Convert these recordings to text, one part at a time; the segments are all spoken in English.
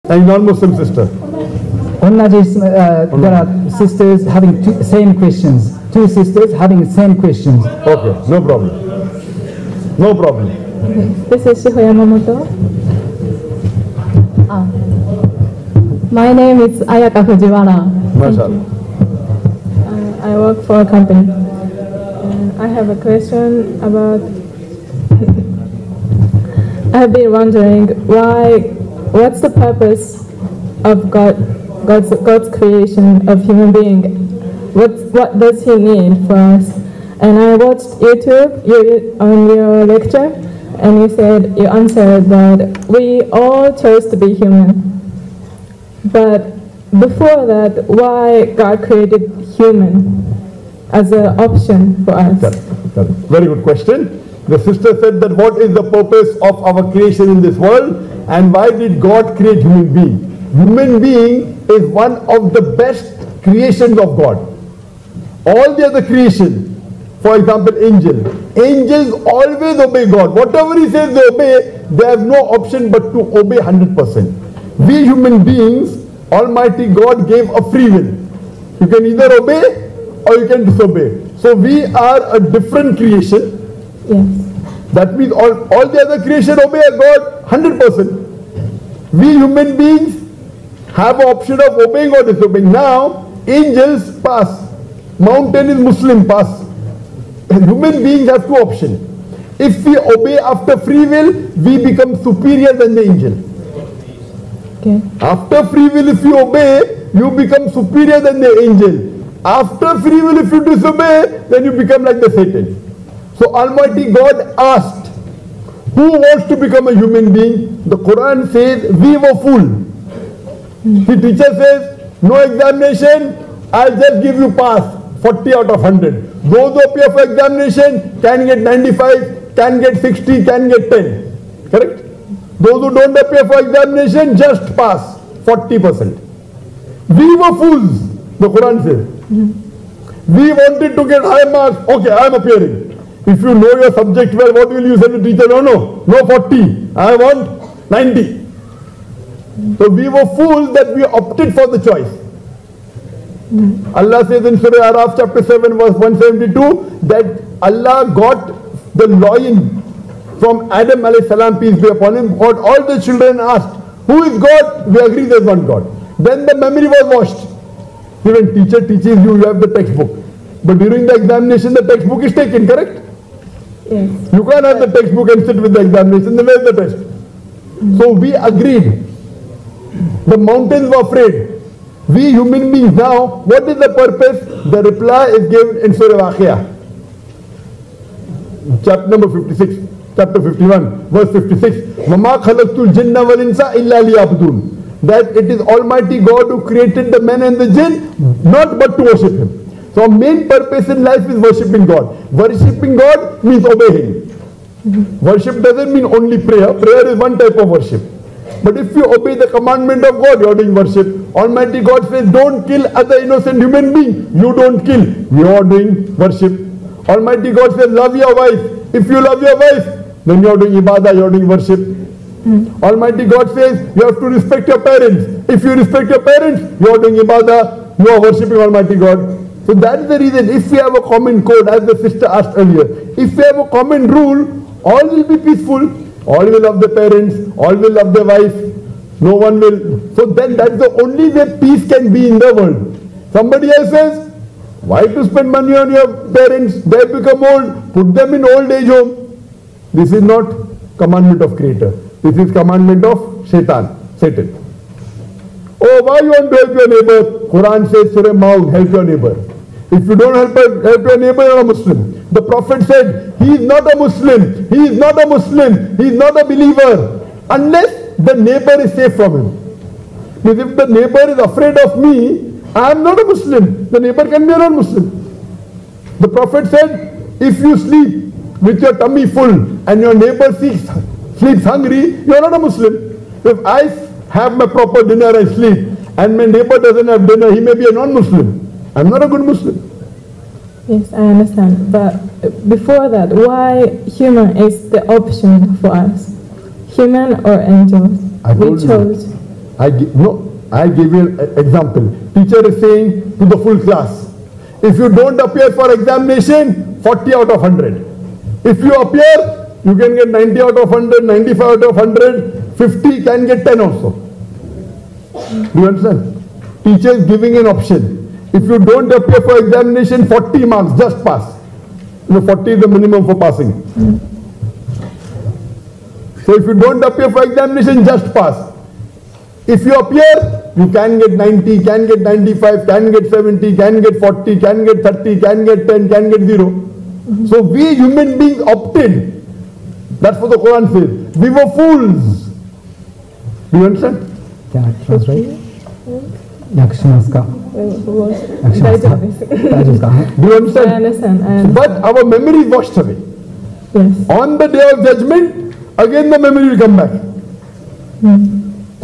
And non-Muslim sister. There are sisters having same questions. Two sisters having the same questions. Okay, no problem. No problem. Okay. This is Shiho Yamamoto. My name is Ayaka Fujiwara. MashaAllah. I work for a company. I have a question about. I've been wondering what's the purpose of God's creation of human being? What does He need for us? And I watched YouTube on your lecture, and you answered that we all chose to be human. But before that, why God created human as an option for us? Very good question. The sister said that what is the purpose of our creation in this world, and why did God create human being? Human being is one of the best creations of God. All the other creation, for example, angels always obey God. Whatever He says they obey, they have no option but to obey 100%. We human beings, Almighty God gave a free will. You can either obey or you can disobey. So we are a different creation. Yes. That means all the other creation obey God 100%. We human beings have an option of obeying or disobeying. Now, angels pass. Mountain is Muslim, pass. Human beings have two options. If we obey after free will, we become superior than the angel. Okay. After free will, if you obey, you become superior than the angel. After free will, if you disobey, then you become like the Satan. So Almighty God asked, who wants to become a human being? The Quran says, we were fooled. The teacher says, no examination, I'll just give you pass, 40 out of 100. Those who appear for examination can get 95, can get 60, can get 10. Correct? Those who don't appear for examination, just pass, 40%. We were fools, the Quran says. We wanted to get high marks, okay, I'm appearing. If you know your subject well, what will you say to the teacher? No 40, I want 90. So we were fools that we opted for the choice. Allah says in Surah Araf chapter 7 verse 172 that Allah got the loin from Adam alayhi salam, peace be upon him, got all the children asked, who is God? We agree there's one God. Then the memory was washed. When teacher teaches you, you have the textbook. But during the examination, the textbook is taken, correct? Yes. You can't have the textbook and sit with the examination, then where's the test? So we agreed. The mountains were afraid. We human beings now, what is the purpose? The reply is given in Surah Waqiah. Chapter number 56, chapter 51, verse 56. وَمَا خَلَقْتُ الْجِنَّ وَالْإِنسَ إِلَّا لِيَعْبُدُونَ. That it is Almighty God who created the man and the jinn, not but to worship Him. So our main purpose in life is worshipping God. Worshipping God means obeying Him. Worship doesn't mean only prayer. Prayer is one type of worship. But if you obey the commandment of God, you are doing worship. Almighty God says, don't kill other innocent human being. You don't kill. You are doing worship. Almighty God says, love your wife. If you love your wife, then you are doing ibadah, you are doing worship. Almighty God says, you have to respect your parents. If you respect your parents, you are doing ibadah, you are worshipping Almighty God. So that is the reason, if we have a common code, as the sister asked earlier, if we have a common rule, all will be peaceful. All will love the parents, all will love their wife, no one will. So then that's the only way peace can be in the world. Somebody else says, why to spend money on your parents? They become old, put them in old age home. This is not commandment of Creator. This is commandment of Satan. Oh, why you want to help your neighbor? Quran says, Surah Maun, help your neighbor. If you don't help your neighbor, you are a Muslim. The Prophet said, he is not a Muslim, he is not a Muslim, he is not a believer, unless the neighbor is safe from him. Because if the neighbor is afraid of me, I am not a Muslim. The neighbor can be a non-Muslim. The Prophet said, if you sleep with your tummy full and your neighbor sleeps hungry, you are not a Muslim. If I have my proper dinner and sleep, and my neighbor doesn't have dinner, he may be a non-Muslim. I am not a good Muslim. Yes, I understand. But before that, why human is the option for us? Human or angels? We chose. I give you an example. Teacher is saying to the full class, if you don't appear for examination, 40 out of 100. If you appear, you can get 90 out of 100, 95 out of 100, 50 can get 10 also. Do you understand? Teacher is giving an option. If you don't appear for examination, 40 marks, just pass. 40 is the minimum for passing. So if you don't appear for examination, just pass. If you appear, you can get 90, can get 95, can get 70, can get 40, can get 30, can get 10, can get 0. So we human beings opted. That's what the Quran says. We were fools. Do you understand? Can I translate? 訳しますか? 訳しますか? 大丈夫ですか? Do you I understand? understand. But our memory is washed away. Yes. On the day of judgment, again the memory will come back.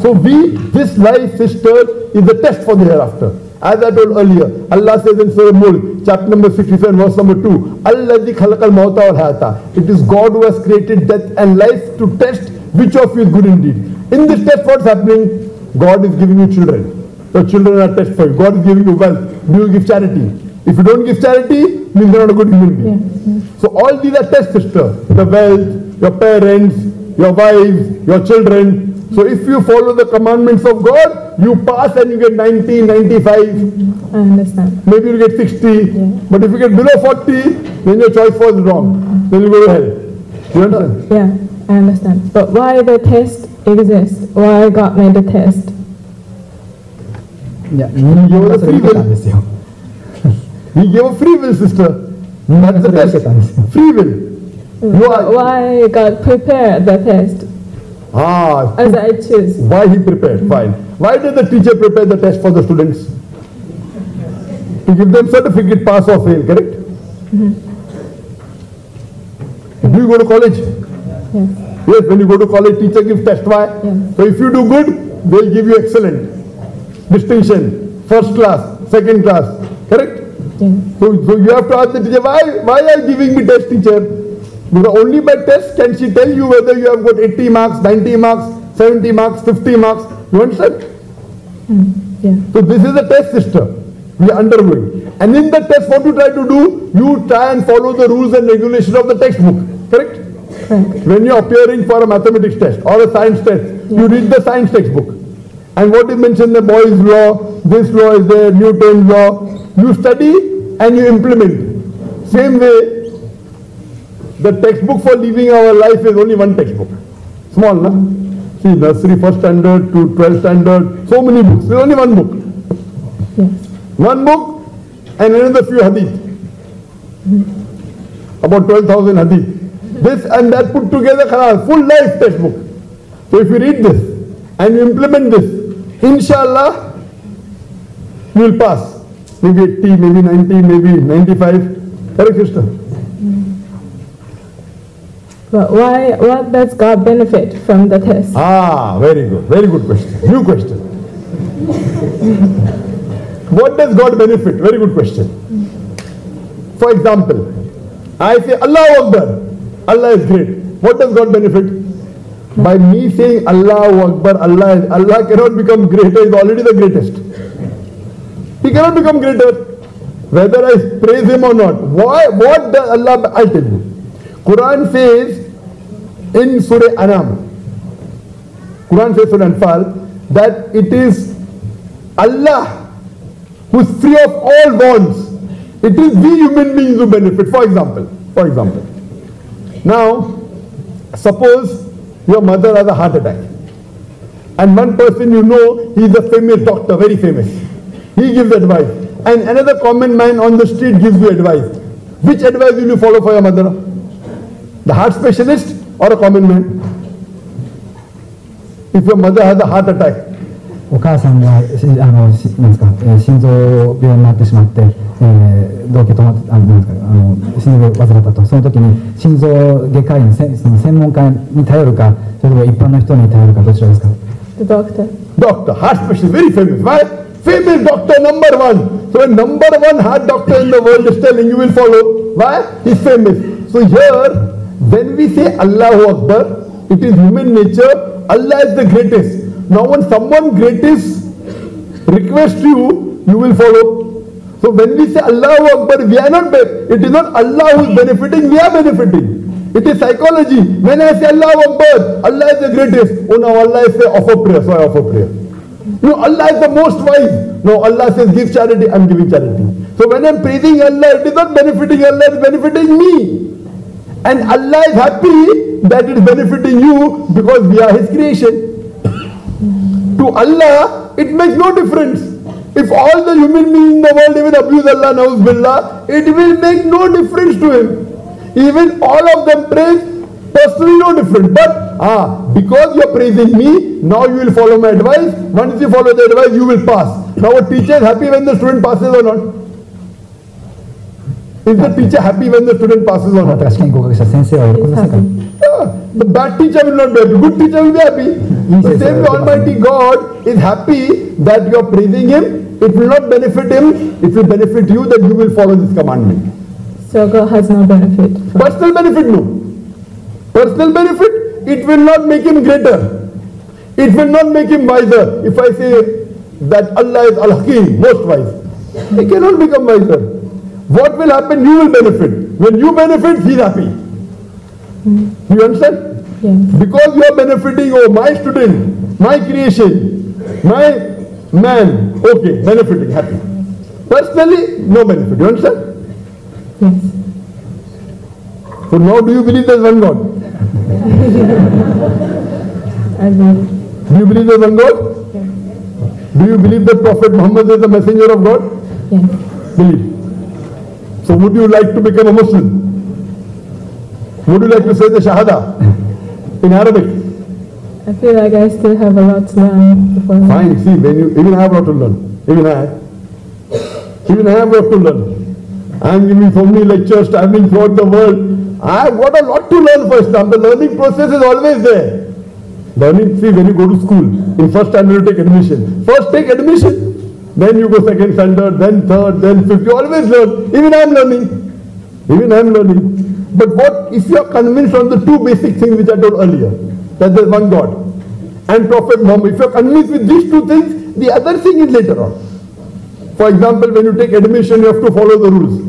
So this life, sister, is a test for the hereafter. As I told earlier, Allah says in Surah Mulk, chapter number 67, verse number 2, Alladhi khalaqal mauta wal hayata. It is God who has created death and life to test which of you is good indeed. In this test, what's happening? God is giving you children. The children are test for you. God is giving you wealth. Do you give charity? If you don't give charity, means you're not a good human being. Yes. So all these are tests, sister. The wealth, your parents, your wives, your children. So if you follow the commandments of God, you pass and you get 90, 95. I understand. Maybe you get 60. Yeah. But if you get below 40, then your choice was wrong. Then you go to hell. You understand? Yeah, I understand. But why the test exists? Why God made the test? いや、人間がそれ受けたんですよ。 He gave a free will, sister. 人間 That's がそ the れを受けたんですよ。 test. Free will. You But are, why God prepared the test as I choose? why he prepared? Fine. Why did the teacher prepare the test for the students? To give them certificate, pass or fail, correct? Do you go to college? Yes. Yes, when you go to college, teacher gives test. Why? Yes. So if you do good, they'll give you excellent, distinction, first class, second class, correct? Yes. So you have to ask the teacher, why are you giving me test, teacher? Because only by test can she tell you whether you have got 80 marks, 90 marks, 70 marks, 50 marks. You understand? Yeah. So this is a test, sister. We are undergoing. And in the test, what you try to do? You try and follow the rules and regulations of the textbook. Correct? Correct. When you are appearing for a mathematics test or a science test, you read the science textbook. And what is mentioned, the Boyle's law, this law is there, Newton's law. You study and you implement. Same way, the textbook for living our life is only one textbook. Small, na? See, nursery, first standard to 12th standard, so many books. There's only one book. Yes. One book and another few hadith. About 12,000 hadith. This and that put together, full life textbook. So if you read this and you implement this, inshallah, you will pass. Maybe 80, maybe 90, maybe 95. Correct, sister? But why? What does God benefit from the test? Ah, very good. Very good question. New question. What does God benefit? Very good question. For example, I say Allahu Akbar. Allah is great. What does God benefit? By me saying Allahu Akbar, Allah cannot become greater, is already the greatest. He cannot become greater, whether I praise him or not. Why? What does Allah? I'll tell you. Quran says in Surah Anam, Quran says Surah Anfal, that it is Allah who is free of all bonds. It is we human beings who benefit. For example, now suppose your mother has a heart attack, and one person you know, he is a famous doctor, very famous. He gives advice, and another common man on the street gives you advice. Which advice will you follow for your mother? The heart specialist or a common man? If your mother has a heart attack, お母さんがなんですか、心臓病になってしまって、動悸止まってなんですか、心臓病を患ったと、その時に心臓外科医のその専門家に頼るか、それとも一般の人に頼るか、どちらですか? The doctor. Doctor, heart specialist, very famous. Why? Famous doctor, number one. So a number one heart doctor in the world is telling you will follow. Why? He's famous. So here, when we say Allahu Akbar, it is human nature. Allah is the greatest. Now when someone greatest requests you, you will follow. So when we say Allahu Akbar, we are not, it is not Allah who is benefiting, we are benefiting. It is psychology. When I say Allahu Akbar, Allah is the greatest. Oh no, Allah is say offer prayer, so I offer prayer. No, Allah is the most wise. No, Allah says give charity, I am giving charity. So when I am praising Allah, it is not benefiting Allah, it is benefiting me. And Allah is happy that it is benefiting you because we are His creation. To Allah, it makes no difference. If all the human beings in the world even abuse Allah, na'uz billah, it will make no difference to Him. Even all of them praise, personally no different. But because you are praising me, now you will follow my advice. Once you follow the advice, you will pass. Now a teacher is happy when the student passes or not? Is the teacher happy when the student passes or not? The bad teacher will not be happy. Good teacher will be happy. The same way Almighty God is happy that you are praising Him. It will not benefit Him. It will benefit you that you will follow this commandment. So God has no benefit. Personal benefit, no. Personal benefit, it will not make Him greater. It will not make Him wiser. If I say that Allah is Al-Hakim, most wise, He cannot become wiser. What will happen? You will benefit. When you benefit, He is happy. You understand? Yes. Because you are benefiting, oh, my student, my creation, my man, okay, benefiting, happy. Personally, no benefit. You understand? Yes. So now do you believe there is one God? I believe. Do you believe there is one God? Yes. Do you believe that Prophet Muhammad is the messenger of God? Yes. Believe. So would you like to become a Muslim? Would you like to say the Shahada in Arabic? I feel like I still have a lot to learn before. Fine, see, when you, even I have a lot to learn. Even I have a lot to learn. I am giving so many lectures, traveling throughout the world. I have got a lot to learn for Islam. The learning process is always there. Learning, see, when you go to school, in first standard you take admission. First take admission. Then you go second standard, then third, then fifth. You always learn. Even I am learning. Even I am learning. But what if you are convinced on the two basic things which I told earlier, that there is one God and Prophet Muhammad, if you are convinced with these two things, the other thing is later on. For example, when you take admission, you have to follow the rules.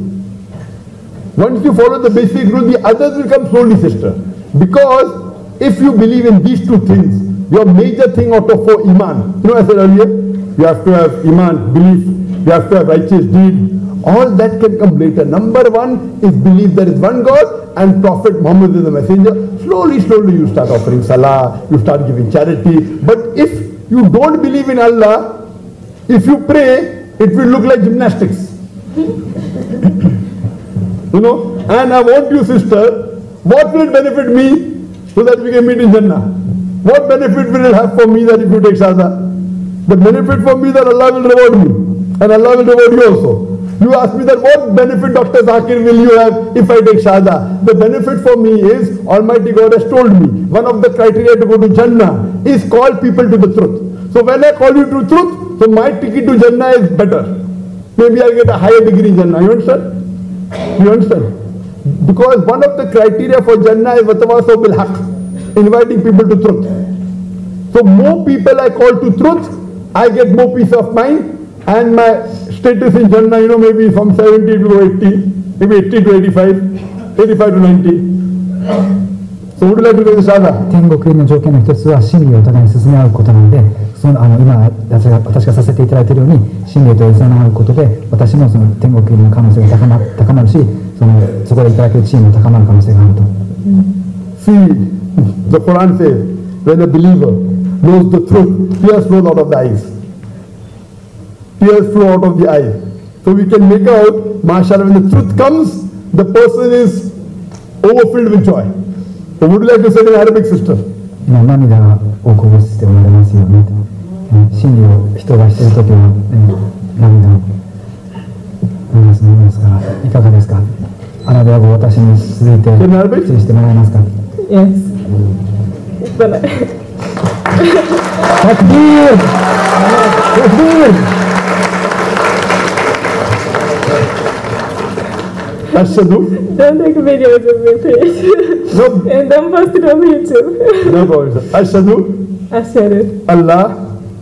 Once you follow the basic rules, the others will come slowly, sister. Because if you believe in these two things, your major thing out of 4, Iman. You know, I said earlier, you have to have Iman, belief, you have to have righteous deed. All that can come later. Number 1 is believe there is one God and Prophet Muhammad is the messenger. Slowly, slowly you start offering salah, you start giving charity. But if you don't believe in Allah, if you pray, it will look like gymnastics. You know, and I want you, sister, what will it benefit me so that we can meet in Jannah? What benefit will it have for me that if you take Shahada? The benefit for me that Allah will reward me and Allah will reward you also. You ask me that what benefit, Dr. Zakir, will you have if I take Shahada? The benefit for me is Almighty God has told me one of the criteria to go to Jannah is call people to the truth. So when I call you to truth, so my ticket to Jannah is better. Maybe I'll get a higher degree in Jannah. You understand? You understand? Because one of the criteria for Jannah is Watawasaw bil Haqq, inviting people to truth. So more people I call to truth, I get more peace of mind and my status in Jannah, you know, maybe from 70 to 80, maybe 80 to 85, 85 to 90. So would you like to do this, Shahada? 天国入りの条件の一つは真理をお互いに進め合うことなので、今私がさせていただいているように真理と譲らないことで私もその天国入りの可能性が高まるし、そこでいただける地位も高まる可能性があると。See, the Quran says, when a believer knows the truth, tears flow out of the eyes. Tears flow out of the eyes. So we can make out, mashallah, when the truth comes, the person is overfilled with joy. So would you like to say in Arabic, sister? 涙をこぼしておられますよね。真理を人がしているときは、涙を流ますから、いかがですか？アラビア語を私に続いて注意してもらえますか？ Yes. Takbir! Takbir! Ashhadu. Don't take videos of me, please. No. And don't post it on YouTube. No problem. Ashhadu. أشهد Allah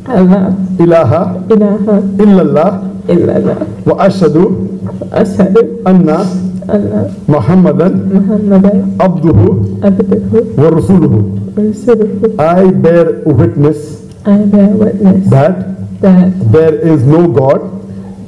Allah ilaha ilaha illallah illallah wa ashhadu أشهد anna أن Muhammadan محمدا abduhu عبده wa rasuluhu. ورسوله. I bear witness I bear witness that that there is no God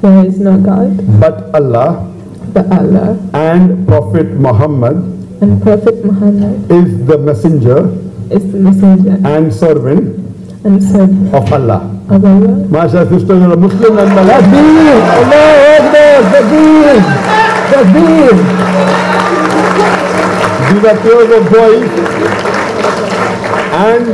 there is no God but Allah, but Allah, and Prophet Muhammad and Prophet Muhammad is the messenger is the messenger and servant and servant of Allah. of Allah. Masha sisters are a Muslim and Malak. Takbir! Allahu Akbar! Takbir! Takbir! These are tears of joy. And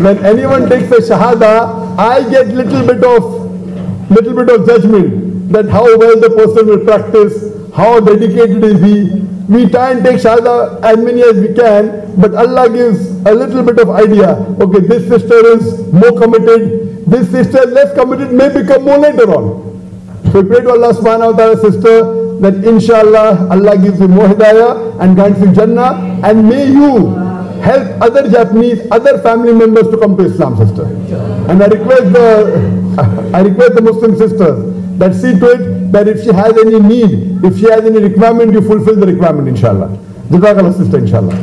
when anyone takes a Shahada, I get little bit of judgment that how well the person will practice, how dedicated is he. We try and take Shahada as many as we can, but Allah gives a little bit of idea. Okay, this sister is more committed, this sister is less committed, may become more later on. So we pray to Allah subhanahu wa ta'ala, sister, that inshallah Allah gives you more hidayah and grants you Jannah, and may you help other Japanese, other family members to come to Islam, sister. And I request the Muslim sisters that see to it that if she has any need, if she has any requirement, you fulfill the requirement, inshallah. Jazakallah, sister, inshallah.